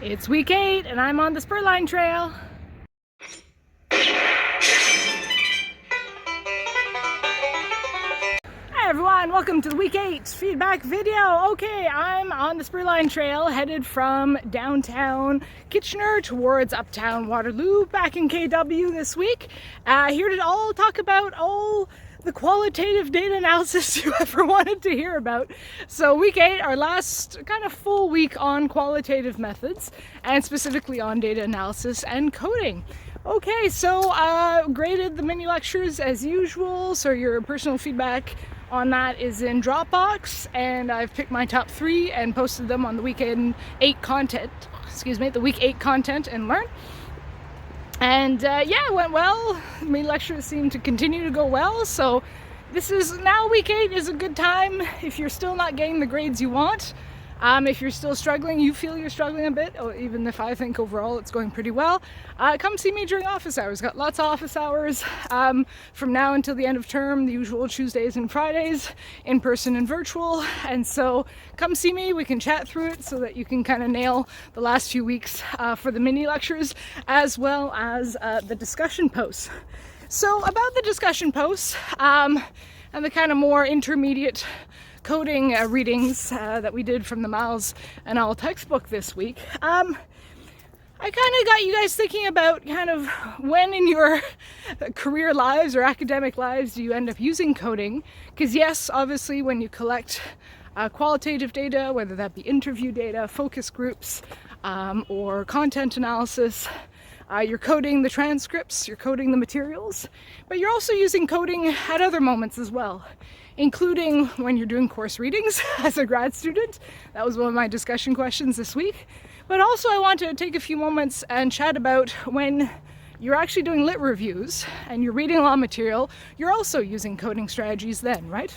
It's week 8 and I'm on the Spurline Trail. Hi everyone, welcome to the week 8 feedback video. Okay, I'm on the Spurline Trail headed from downtown Kitchener towards uptown Waterloo, back in KW this week. Here to all talk about all the qualitative data analysis you ever wanted to hear about. So week 8, our last kind of full week on qualitative methods and specifically on data analysis and coding. Okay, so graded the mini lectures as usual, so your personal feedback on that is in Dropbox, and I've picked my top 3 and posted them on the week 8 content, the week 8 content and learn. And yeah, it went well. Mini lectures seem to continue to go well, so this is now week 8 is a good time if you're still not getting the grades you want. If you're still struggling, you feel you're struggling a bit, or even if I think overall it's going pretty well, come see me during office hours. Got lots of office hours from now until the end of term, the usual Tuesdays and Fridays, in person and virtual. And so come see me, we can chat through it so that you can kind of nail the last few weeks for the mini lectures, as well as the discussion posts. So about the discussion posts and the kind of more intermediate coding readings that we did from the Miles and All textbook this week, I kind of got you guys thinking about kind of when in your career lives or academic lives do you end up using coding. Because yes, obviously when you collect qualitative data, whether that be interview data, focus groups, or content analysis, you're coding the transcripts, you're coding the materials, but you're also using coding at other moments as well, including when you're doing course readings as a grad student. That was one of my discussion questions this week. But also I want to take a few moments and chat about when you're actually doing lit reviews and you're reading a lot of material, you're also using coding strategies then, right?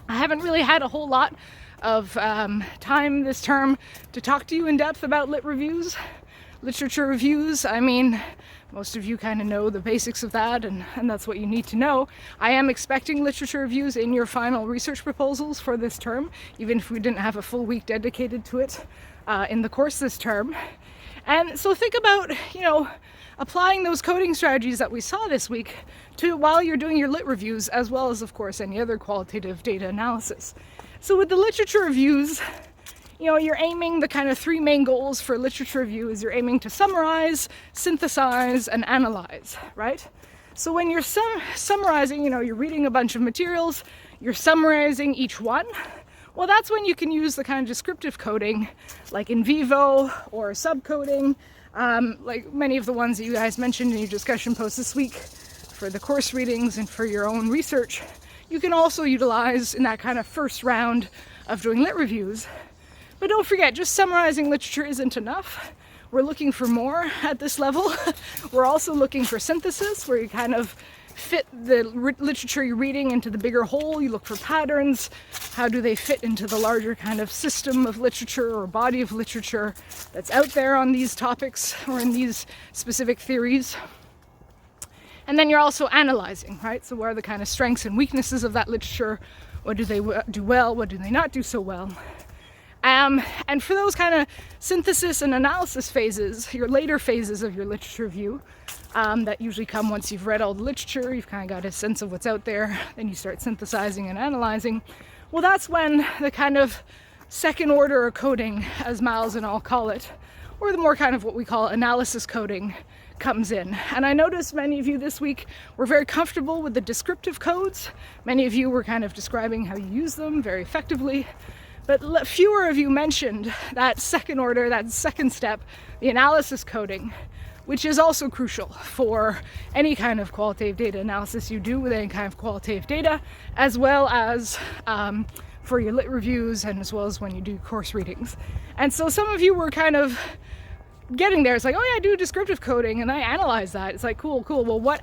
I haven't really had a whole lot of time this term to talk to you in depth about lit reviews. Literature reviews, I mean, most of you kind of know the basics of that, and that's what you need to know. I am expecting literature reviews in your final research proposals for this term, even if we didn't have a full week dedicated to it in the course this term. And so think about, applying those coding strategies that we saw this week to while you're doing your lit reviews, as well as, of course, any other qualitative data analysis. So with the literature reviews, you're aiming, the kind of 3 main goals for literature review is you're aiming to summarize, synthesize, and analyze, right? So when you're summarizing, you're reading a bunch of materials, you're summarizing each one, well, that's when you can use the kind of descriptive coding, like in vivo or subcoding, like many of the ones that you guys mentioned in your discussion post this week for the course readings and for your own research. You can also utilize in that kind of first round of doing lit reviews. But don't forget, just summarizing literature isn't enough. We're looking for more at this level. We're also looking for synthesis, where you kind of fit the literature you're reading into the bigger whole. You look for patterns. How do they fit into the larger kind of system of literature or body of literature that's out there on these topics or in these specific theories? And then you're also analyzing, right? So what are the kind of strengths and weaknesses of that literature? What do they do well? What do they not do so well? And for those kind of synthesis and analysis phases, your later phases of your literature review, that usually come once you've read all the literature, you've kind of got a sense of what's out there, then you start synthesizing and analyzing. Well, that's when the kind of second order of coding, as Miles and All call it, or the more kind of what we call analysis coding, comes in. And I noticed many of you this week were very comfortable with the descriptive codes. Many of you were kind of describing how you use them very effectively. But fewer of you mentioned that second order, that second step, the analysis coding, which is also crucial for any kind of qualitative data analysis you do with any kind of qualitative data, as well as for your lit reviews and as well as when you do course readings. And so some of you were kind of getting there. It's like, oh yeah, I do descriptive coding and I analyze that. It's like, cool. Well, what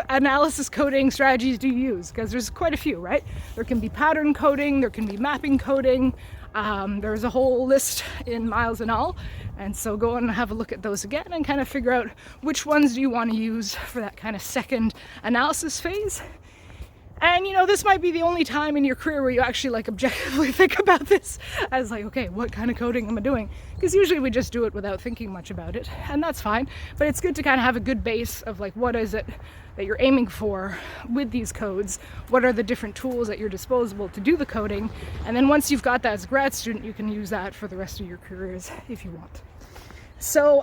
analysis coding strategies do you use? Because there's quite a few, right? There can be pattern coding, there can be mapping coding. There's a whole list in Miles and All. And so go and have a look at those again and kind of figure out which ones do you want to use for that kind of second analysis phase. And this might be the only time in your career where you actually like objectively think about this as like, okay, what kind of coding am I doing? Because usually we just do it without thinking much about it, and that's fine. But it's good to kind of have a good base of like, what is it that you're aiming for with these codes? What are the different tools at your disposal to do the coding? And then once you've got that as a grad student, you can use that for the rest of your careers if you want. So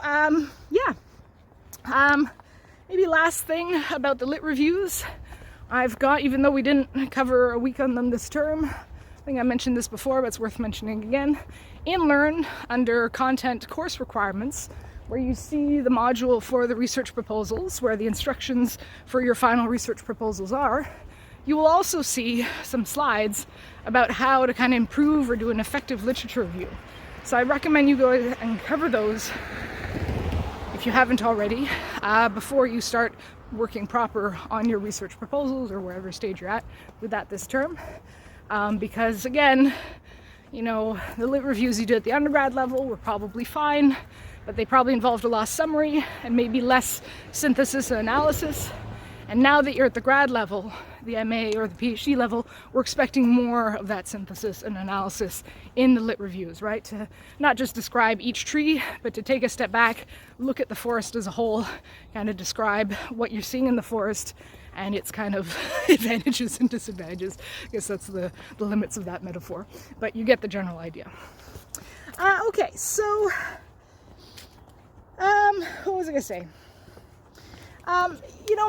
maybe last thing about the lit reviews. I've got, even though we didn't cover a week on them this term, I think I mentioned this before, but it's worth mentioning again. In Learn, under content course requirements, where you see the module for the research proposals, where the instructions for your final research proposals are, you will also see some slides about how to kind of improve or do an effective literature review. So I recommend you go and cover those if you haven't already, before you start working proper on your research proposals or wherever stage you're at with that this term. Because again, the lit reviews you did at the undergrad level were probably fine, but they probably involved a lot of summary and maybe less synthesis and analysis. And now that you're at the grad level, the MA or the PhD level, we're expecting more of that synthesis and analysis in the lit reviews, right? To not just describe each tree, but to take a step back, look at the forest as a whole, kind of describe what you're seeing in the forest and its kind of advantages and disadvantages. I guess that's the limits of that metaphor, but you get the general idea. Okay, so what was I gonna say?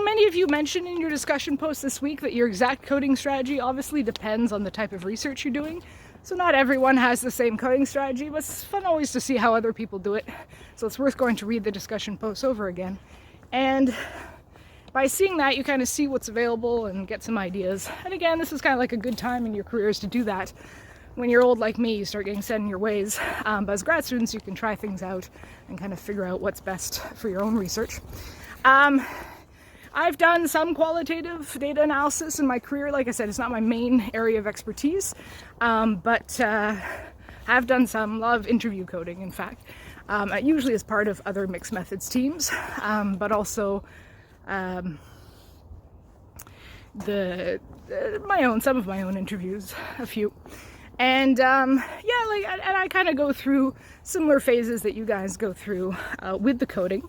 Many of you mentioned in your discussion post this week that your exact coding strategy obviously depends on the type of research you're doing. So not everyone has the same coding strategy, but it's fun always to see how other people do it. So it's worth going to read the discussion post over again. And by seeing that, you kind of see what's available and get some ideas. And again, this is kind of like a good time in your careers to do that. When you're old like me, you start getting set in your ways. But as grad students, you can try things out and kind of figure out what's best for your own research. I've done some qualitative data analysis in my career. Like I said, it's not my main area of expertise, but I've done a lot of interview coding, in fact, usually as part of other mixed methods teams, but also some of my own interviews, a few. And and I kind of go through similar phases that you guys go through with the coding.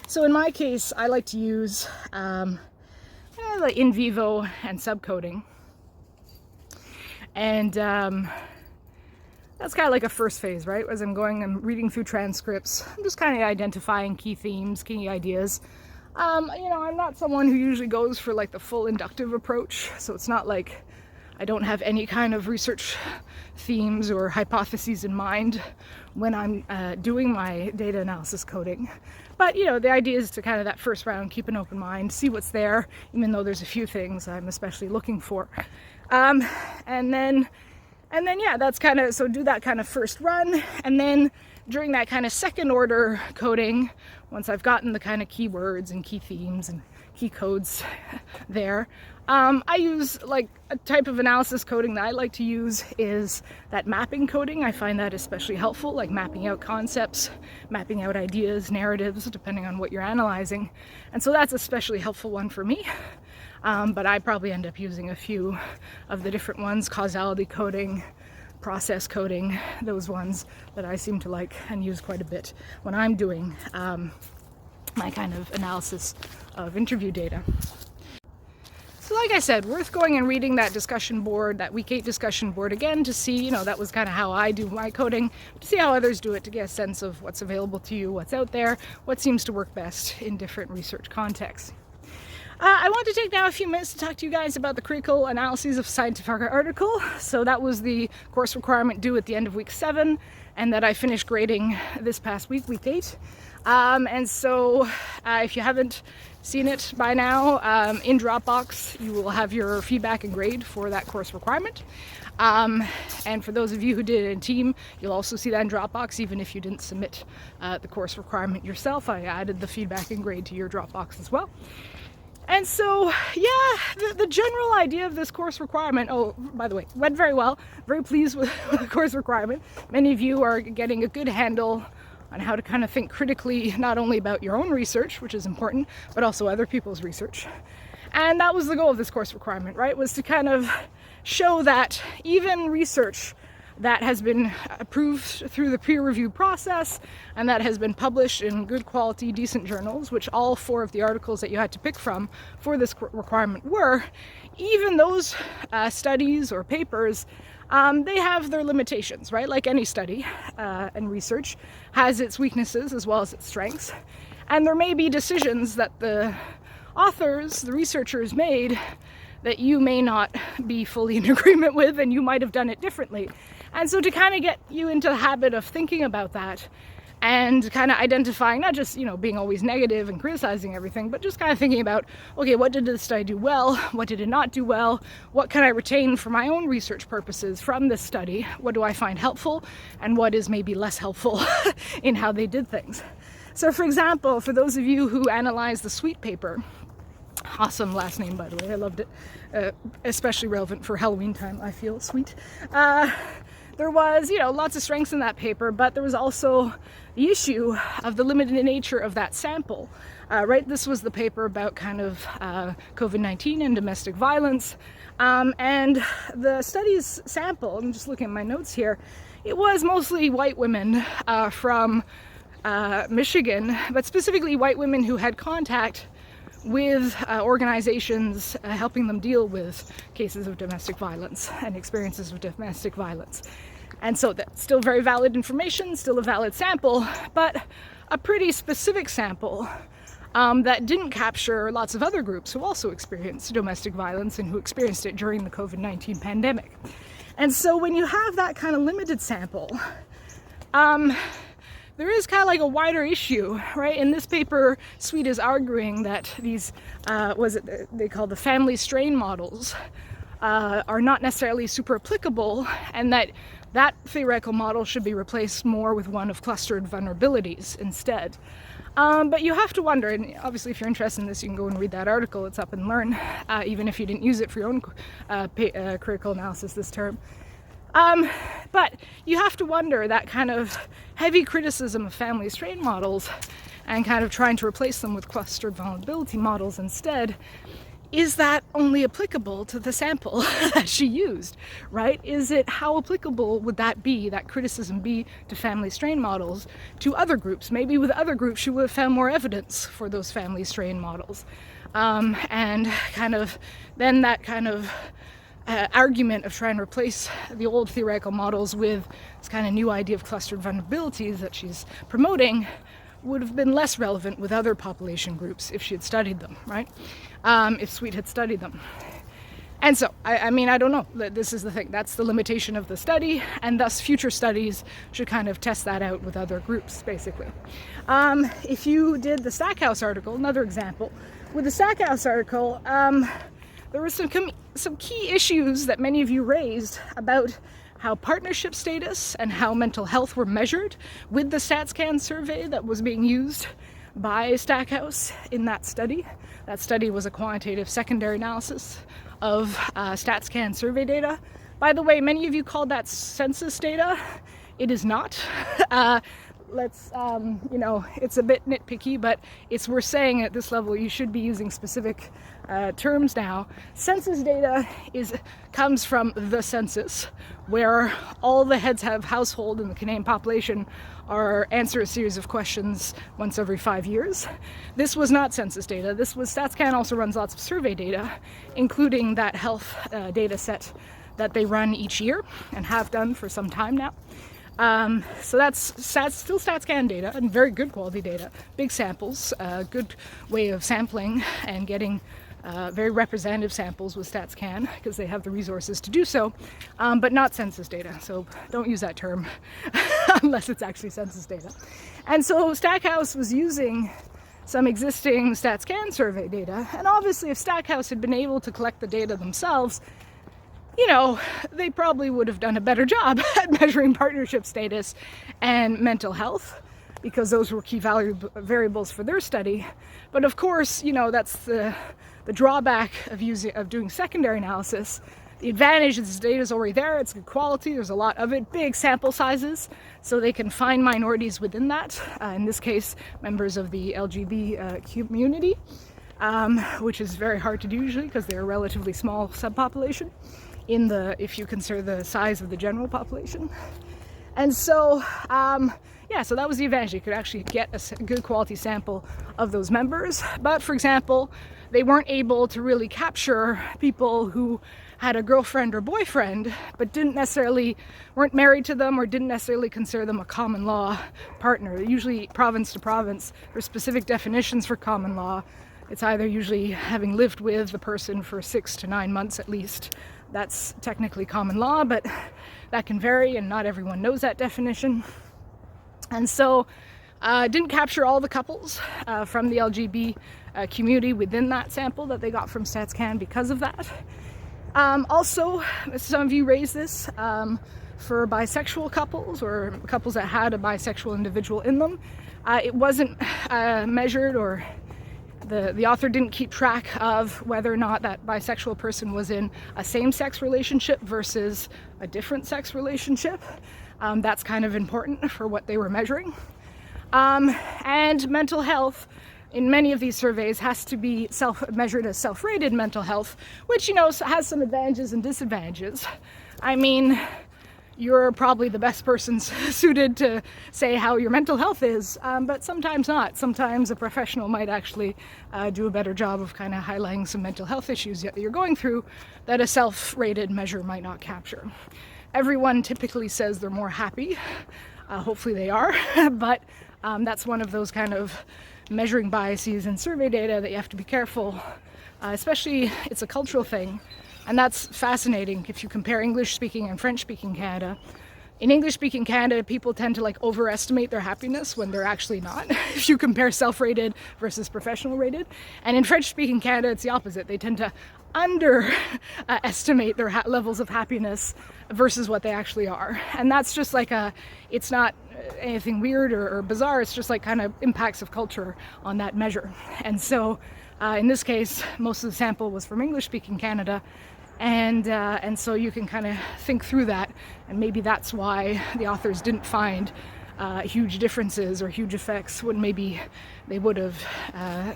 So in my case, I like to use like in vivo and subcoding. And that's kind of like a first phase, right? As I'm reading through transcripts, I'm just kind of identifying key themes, key ideas. I'm not someone who usually goes for like the full inductive approach. So it's not like I don't have any kind of research themes or hypotheses in mind when I'm doing my data analysis coding. But, the idea is to kind of that first round, keep an open mind, see what's there, even though there's a few things I'm especially looking for. And then, that's kind of, so do that kind of first run. And then during that kind of second order coding, once I've gotten the kind of keywords and key themes and key codes there, I use like a type of analysis coding that I like to use is that mapping coding. I find that especially helpful, like mapping out concepts, mapping out ideas, narratives, depending on what you're analyzing. And so that's a especially helpful one for me. But I probably end up using a few of the different ones, causality coding, process coding, those ones that I seem to like and use quite a bit when I'm doing my kind of analysis of interview data. So like I said, worth going and reading that discussion board, that week 8 discussion board again to see, that was kind of how I do my coding, to see how others do it, to get a sense of what's available to you, what's out there, what seems to work best in different research contexts. I want to take now a few minutes to talk to you guys about the critical analyses of scientific article. So that was the course requirement due at the end of week 7, and that I finished grading this past week, week 8. And so if you haven't seen it by now, in Dropbox you will have your feedback and grade for that course requirement. And for those of you who did it in team, you'll also see that in Dropbox, even if you didn't submit the course requirement yourself. I added the feedback and grade to your Dropbox as well. And so, the general idea of this course requirement, oh, by the way, went very well. Very pleased with the course requirement. Many of you are getting a good handle on how to kind of think critically, not only about your own research, which is important, but also other people's research. And that was the goal of this course requirement, right? Was to kind of show that even research that has been approved through the peer review process and that has been published in good quality, decent journals, which all 4 of the articles that you had to pick from for this requirement were, even those studies or papers, they have their limitations, right? Like any study and research has its weaknesses as well as its strengths. And there may be decisions that the authors, the researchers made that you may not be fully in agreement with, and you might have done it differently. And so to kind of get you into the habit of thinking about that and kind of identifying, not just, being always negative and criticizing everything, but just kind of thinking about, okay, what did this study do well? What did it not do well? What can I retain for my own research purposes from this study? What do I find helpful? And what is maybe less helpful in how they did things? So for example, for those of you who analyzed the Sweet paper, awesome last name, by the way, I loved it, especially relevant for Halloween time, I feel, Sweet. There was, lots of strengths in that paper, but there was also the issue of the limited nature of that sample, right? This was the paper about kind of COVID-19 and domestic violence, and the study's sample, I'm just looking at my notes here, it was mostly white women from Michigan, but specifically white women who had contact with organizations helping them deal with cases of domestic violence and experiences of domestic violence. And so that's still very valid information, still a valid sample, but a pretty specific sample that didn't capture lots of other groups who also experienced domestic violence and who experienced it during the COVID-19 pandemic. And so when you have that kind of limited sample, there is kind of like a wider issue, right? In this paper, Sweet is arguing that these, they call the family strain models, are not necessarily super applicable, and that theoretical model should be replaced more with one of clustered vulnerabilities instead. But you have to wonder, and obviously if you're interested in this, you can go and read that article, it's up and learn, even if you didn't use it for your own critical analysis this term. But you have to wonder that kind of heavy criticism of family strain models and kind of trying to replace them with clustered vulnerability models instead, is that only applicable to the sample that she used, right? How applicable would that criticism be to family strain models to other groups? Maybe with other groups she would have found more evidence for those family strain models. And kind of then that kind of argument of trying to replace the old theoretical models with this kind of new idea of clustered vulnerabilities that she's promoting would have been less relevant with other population groups if she had studied them, right? If Sweet had studied them. And so, I mean, I don't know. This is the thing. That's the limitation of the study, and thus future studies should kind of test that out with other groups, basically. If you did the Stackhouse article, another example, with the Stackhouse article, there were some key issues that many of you raised about how partnership status and how mental health were measured with the StatsCan survey that was being used by Stackhouse in that study. That study was a quantitative secondary analysis of StatsCan survey data. By the way, many of you called that census data. It is not. It's a bit nitpicky, but it's worth saying at this level you should be using specific terms now. Census data comes from the census, where all the heads of household in the Canadian population answer a series of questions once every 5 years. This was not census data. StatsCan also runs lots of survey data, including that health data set that they run each year and have done for some time now. So that's still StatsCan data and very good quality data, big samples, good way of sampling and getting very representative samples with StatsCan because they have the resources to do so, but not census data. So don't use that term unless it's actually census data. And so Stackhouse was using some existing StatsCan survey data, and obviously if Stackhouse had been able to collect the data themselves, they probably would have done a better job at measuring partnership status and mental health, because those were key variables for their study. But of course, that's the drawback of doing secondary analysis. The advantage is the data is already there, it's good quality, there's a lot of it, big sample sizes, so they can find minorities within that, in this case, members of the LGBT community. which is very hard to do usually because they're a relatively small subpopulation if you consider the size of the general population. And so, so that was the advantage. You could actually get a good quality sample of those members. But for example, they weren't able to really capture people who had a girlfriend or boyfriend, but weren't married to them or didn't necessarily consider them a common law partner. Usually province to province, there's specific definitions for common law. It's either usually having lived with the person for 6 to 9 months at least. That's technically common law, but that can vary and not everyone knows that definition. And so didn't capture all the couples from the LGB community within that sample that they got from StatsCan because of that. Also, some of you raised this for bisexual couples or couples that had a bisexual individual in them. It wasn't measured, or the author didn't keep track of whether or not that bisexual person was in a same-sex relationship versus a different sex relationship. That's kind of important for what they were measuring. And mental health in many of these surveys has to be measured as self-rated mental health, which, has some advantages and disadvantages. I mean, you're probably the best person suited to say how your mental health is, but sometimes not. Sometimes a professional might actually do a better job of kind of highlighting some mental health issues that you're going through that a self-rated measure might not capture. Everyone typically says they're more happy. Hopefully they are, but that's one of those kind of measuring biases in survey data that you have to be careful, especially it's a cultural thing. And that's fascinating if you compare English-speaking and French-speaking Canada. In English-speaking Canada, people tend to overestimate their happiness when they're actually not, if you compare self-rated versus professional-rated. And in French-speaking Canada, it's the opposite. They tend to underestimate their levels of happiness versus what they actually are. And that's just it's not anything weird or bizarre. It's just kind of impacts of culture on that measure. And so in this case, most of the sample was from English-speaking Canada. And so you can kind of think through that, and maybe that's why the authors didn't find huge differences or huge effects when maybe they would have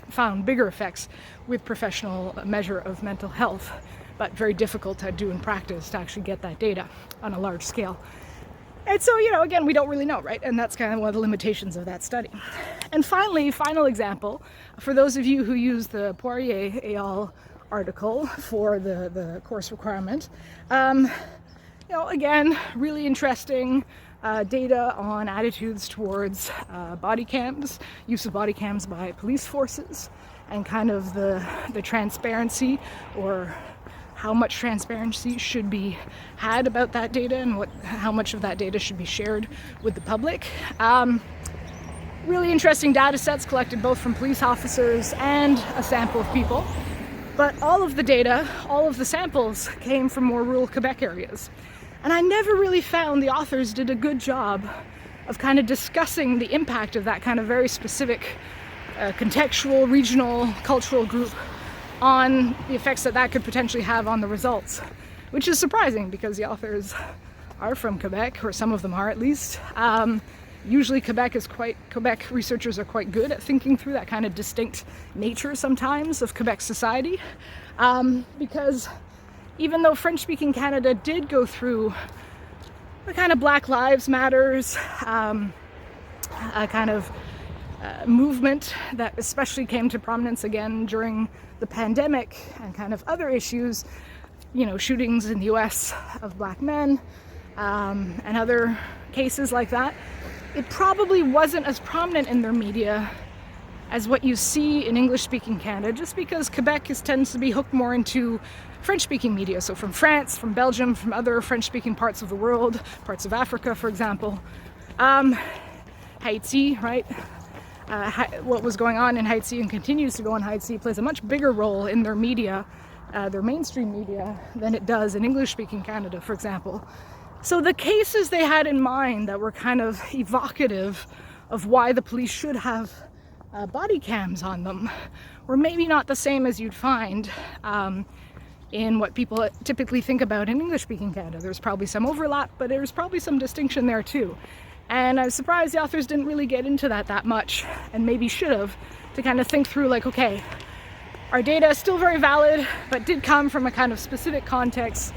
found bigger effects with professional measure of mental health, but very difficult to do in practice to actually get that data on a large scale. And so, again, we don't really know, right? And that's kind of one of the limitations of that study. And finally, final example, for those of you who use the Poirier et al. Article for the course requirement, again, really interesting data on attitudes towards body cams, use of body cams by police forces, and kind of the transparency, or how much transparency should be had about that data, and how much of that data should be shared with the public. Really interesting data sets collected both from police officers and a sample of people. But all of the data, all of the samples came from more rural Quebec areas. And I never really found the authors did a good job of kind of discussing the impact of that kind of very specific contextual, regional, cultural group on the effects that could potentially have on the results, which is surprising because the authors are from Quebec, or some of them are at least. Usually Quebec researchers are quite good at thinking through that kind of distinct nature sometimes of Quebec society, because even though French-speaking Canada did go through the kind of Black Lives Matters a kind of movement that especially came to prominence again during the pandemic, and kind of other issues, shootings in the US of Black men, and other cases like that, it probably wasn't as prominent in their media as what you see in English-speaking Canada, just because Quebec tends to be hooked more into French-speaking media. So from France, from Belgium, from other French-speaking parts of the world, parts of Africa, for example. Haiti, right? What was going on in Haiti and continues to go on in Haiti plays a much bigger role in their media, their mainstream media, than it does in English-speaking Canada, for example. So the cases they had in mind that were kind of evocative of why the police should have body cams on them were maybe not the same as you'd find in what people typically think about in English-speaking Canada. There's probably some overlap, but there's probably some distinction there too. And I was surprised the authors didn't really get into that much, and maybe should have, to kind of think through okay, Our data is still very valid, but did come from a kind of specific context.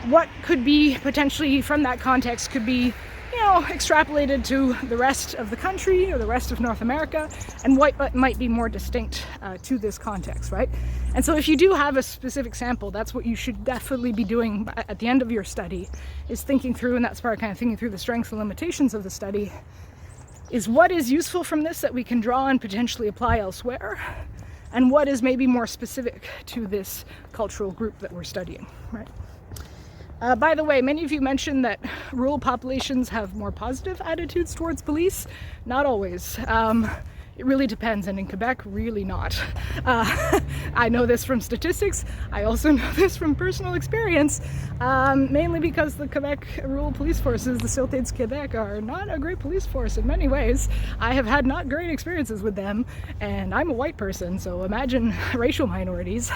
What could be potentially from that context could be, extrapolated to the rest of the country or the rest of North America, and what might be more distinct to this context, right? And so if you do have a specific sample, that's what you should definitely be doing at the end of your study, is thinking through, and that's part of kind of thinking through the strengths and limitations of the study, is what is useful from this that we can draw and potentially apply elsewhere, and what is maybe more specific to this cultural group that we're studying, right? By the way, many of you mentioned that rural populations have more positive attitudes towards police. Not always. It really depends, and in Quebec, really not. I know this from statistics. I also know this from personal experience, mainly because the Quebec rural police forces, the Sûreté du Québec, are not a great police force in many ways. I have had not great experiences with them, and I'm a white person, so imagine racial minorities.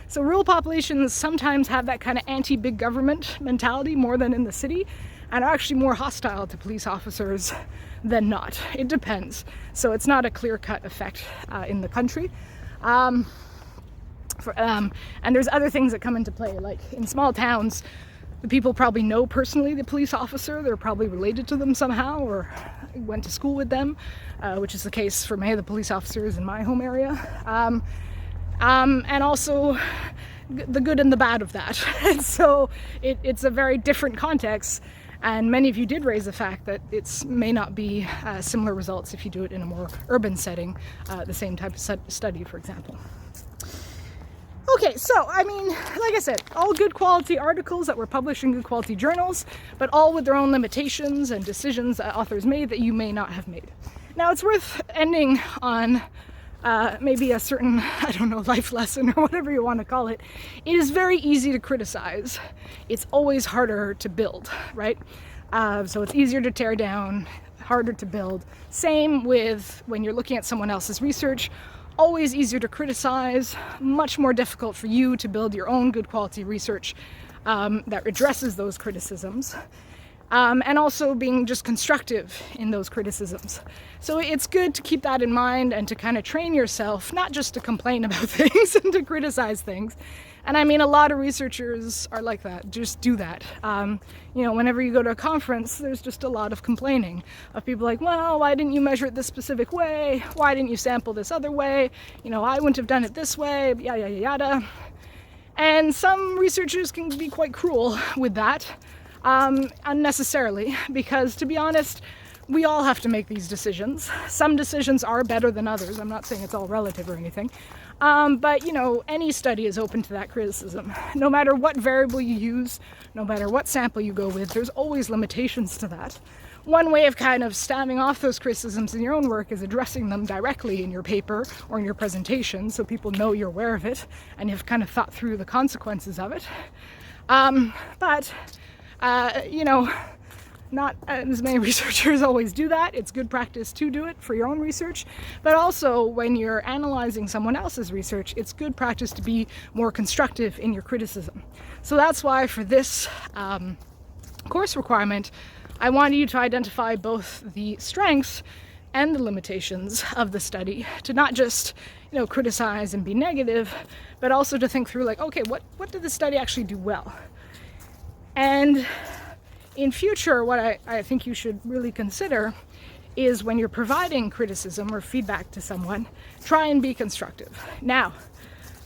So rural populations sometimes have that kind of anti-big government mentality more than in the city, and are actually more hostile to police officers than not. It depends. So it's not a clear-cut effect in the country. And there's other things that come into play, like in small towns, the people probably know personally the police officer. They're probably related to them somehow or went to school with them, which is the case for many of the police officers in my home area. And also the good and the bad of that. And so it's a very different context, and many of you did raise the fact that it may not be similar results if you do it in a more urban setting, the same type of study, for example. Okay, so, I mean, like I said, all good quality articles that were published in good quality journals, but all with their own limitations and decisions that authors made that you may not have made. Now, it's worth ending on maybe a certain, life lesson or whatever you want to call it. It is very easy to criticize. It's always harder to build, right? So it's easier to tear down, harder to build. Same with when you're looking at someone else's research. Always easier to criticize, much more difficult for you to build your own good quality research that addresses those criticisms. And also being just constructive in those criticisms. So it's good to keep that in mind and to kind of train yourself, not just to complain about things and to criticize things. And I mean, a lot of researchers are like that, just do that. Whenever you go to a conference, there's just a lot of complaining of people like, well, why didn't you measure it this specific way? Why didn't you sample this other way? I wouldn't have done it this way, yada, yada, yada. And some researchers can be quite cruel with that. Unnecessarily, because to be honest, we all have to make these decisions. Some decisions are better than others. I'm not saying it's all relative or anything. But any study is open to that criticism. No matter what variable you use, no matter what sample you go with, there's always limitations to that. One way of kind of staving off those criticisms in your own work is addressing them directly in your paper or in your presentation so people know you're aware of it and you've kind of thought through the consequences of it. Not as many researchers always do that. It's good practice to do it for your own research, but also when you're analyzing someone else's research, it's good practice to be more constructive in your criticism. So that's why for this course requirement, I wanted you to identify both the strengths and the limitations of the study, to not just criticize and be negative, but also to think through like, okay, what did the study actually do well? And in future, what I think you should really consider is when you're providing criticism or feedback to someone, try and be constructive. Now,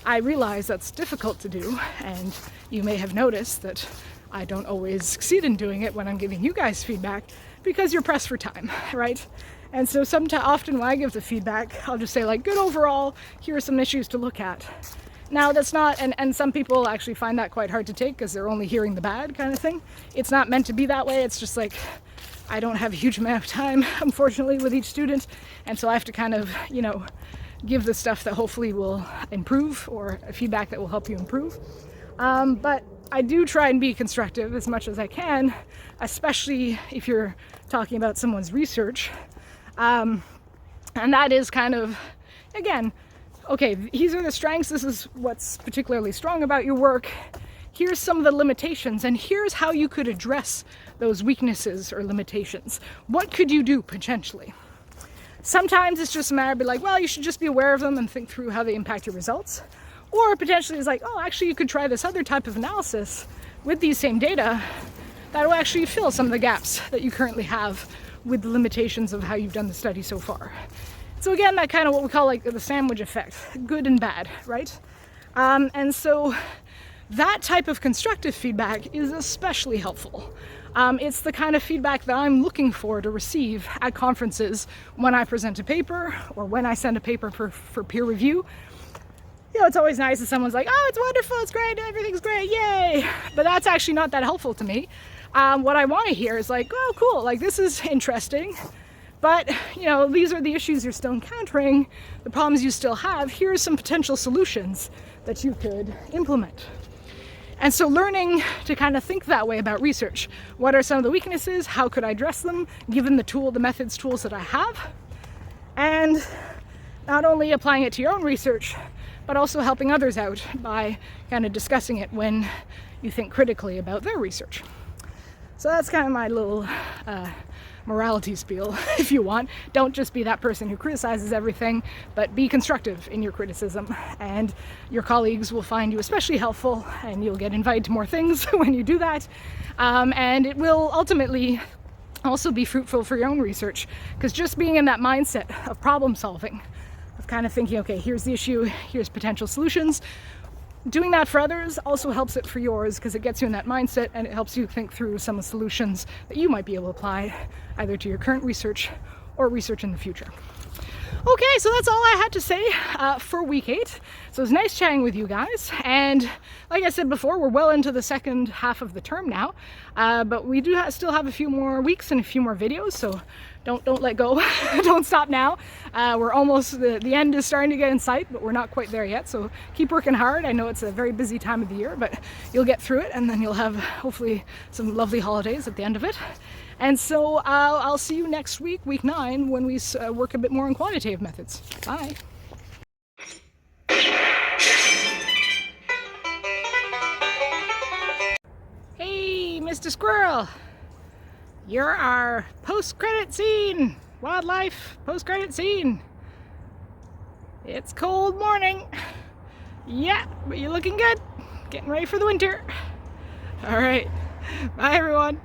I realize that's difficult to do, and you may have noticed that I don't always succeed in doing it when I'm giving you guys feedback because you're pressed for time, right? And so often when I give the feedback, I'll just say like, good overall, here are some issues to look at. Now that's not, and some people actually find that quite hard to take because they're only hearing the bad kind of thing. It's not meant to be that way. It's just like, I don't have a huge amount of time, unfortunately, with each student. And so I have to kind of, give the stuff that hopefully will improve or feedback that will help you improve. But I do try and be constructive as much as I can, especially if you're talking about someone's research. And that is kind of, again, okay, these are the strengths, this is what's particularly strong about your work, here's some of the limitations, and here's how you could address those weaknesses or limitations. What could you do potentially? Sometimes it's just a matter of be like, well, you should just be aware of them and think through how they impact your results. Or potentially it's like, oh, actually you could try this other type of analysis with these same data that will actually fill some of the gaps that you currently have with the limitations of how you've done the study so far. So again, that kind of what we call like the sandwich effect, good and bad, right? And so that type of constructive feedback is especially helpful. It's the kind of feedback that I'm looking for to receive at conferences when I present a paper or when I send a paper for peer review. You know, it's always nice if someone's like, oh, it's wonderful, it's great, everything's great, yay! But that's actually not that helpful to me. What I want to hear is like, oh, cool, like this is interesting, but you know, these are the issues you're still encountering, the problems you still have, here's some potential solutions that you could implement. And so learning to kind of think that way about research. What are some of the weaknesses? How could I address them, given the methods, tools that I have? And not only applying it to your own research, but also helping others out by kind of discussing it when you think critically about their research. So that's kind of my little morality spiel, if you want. Don't just be that person who criticizes everything, but be constructive in your criticism. And your colleagues will find you especially helpful, and you'll get invited to more things when you do that. And it will ultimately also be fruitful for your own research, because just being in that mindset of problem solving, of kind of thinking, okay, here's the issue, here's potential solutions. Doing that for others also helps it for yours, because it gets you in that mindset and it helps you think through some of the solutions that you might be able to apply either to your current research or research in the future. Okay, so that's all I had to say for week 8. So it was nice chatting with you guys, and like I said before, we're well into the second half of the term now, but we do still have a few more weeks and a few more videos, so don't let go. Don't stop now. We're almost, the end is starting to get in sight, but we're not quite there yet, so keep working hard. I know it's a very busy time of the year, but you'll get through it, and then you'll have hopefully some lovely holidays at the end of it. And so I'll see you next week, week 9, when we work a bit more on quantitative methods. Bye. Hey, Mr. Squirrel. You're our post-credit scene. Wildlife post-credit scene. It's cold morning. Yeah, but you're looking good. Getting ready for the winter. All right. Bye, everyone.